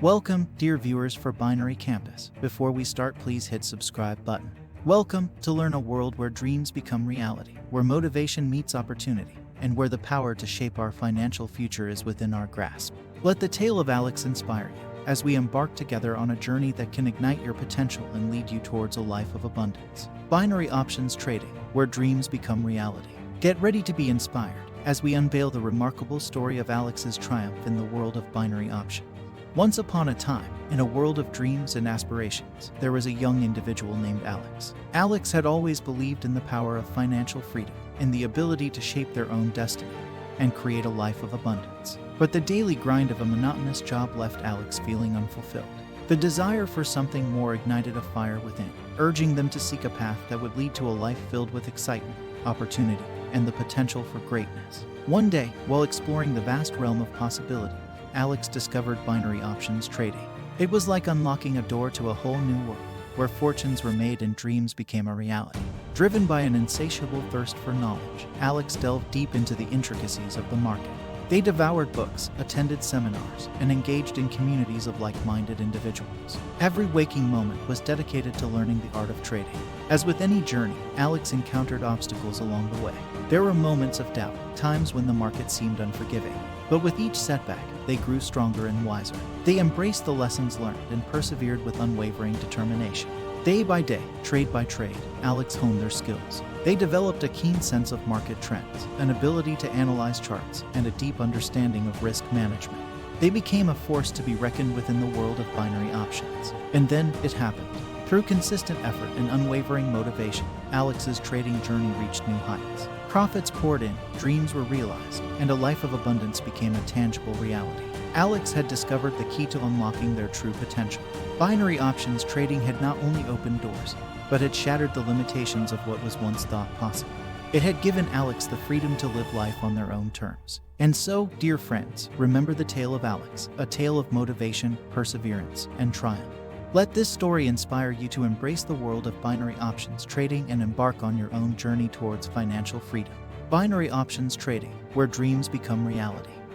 Welcome, dear viewers for Binary Campus. Before we start, please hit subscribe button. Welcome to learn a world where dreams become reality, where motivation meets opportunity, and where the power to shape our financial future is within our grasp. Let the tale of Alex inspire you as we embark together on a journey that can ignite your potential and lead you towards a life of abundance. Binary options trading, where dreams become reality. Get ready to be inspired as we unveil the remarkable story of Alex's triumph in the world of binary options. Once upon a time, in a world of dreams and aspirations, there was a young individual named Alex. Alex had always believed in the power of financial freedom, in the ability to shape their own destiny, and create a life of abundance. But the daily grind of a monotonous job left Alex feeling unfulfilled. The desire for something more ignited a fire within, urging them to seek a path that would lead to a life filled with excitement, opportunity, and the potential for greatness. One day, while exploring the vast realm of possibility, Alex discovered binary options trading. It was like unlocking a door to a whole new world, where fortunes were made and dreams became a reality. Driven by an insatiable thirst for knowledge, Alex delved deep into the intricacies of the market. They devoured books, attended seminars, and engaged in communities of like-minded individuals. Every waking moment was dedicated to learning the art of trading. As with any journey, Alex encountered obstacles along the way. There were moments of doubt, times when the market seemed unforgiving. But with each setback, they grew stronger and wiser. They embraced the lessons learned and persevered with unwavering determination. Day by day, trade by trade, Alex honed their skills. They developed a keen sense of market trends, an ability to analyze charts, and a deep understanding of risk management. They became a force to be reckoned with in the world of binary options. And then it happened. Through consistent effort and unwavering motivation, Alex's trading journey reached new heights. Profits poured in, dreams were realized, and a life of abundance became a tangible reality. Alex had discovered the key to unlocking their true potential. Binary options trading had not only opened doors, but had shattered the limitations of what was once thought possible. It had given Alex the freedom to live life on their own terms. And so, dear friends, remember the tale of Alex, a tale of motivation, perseverance, and triumph. Let this story inspire you to embrace the world of binary options trading and embark on your own journey towards financial freedom. Binary options trading, where dreams become reality.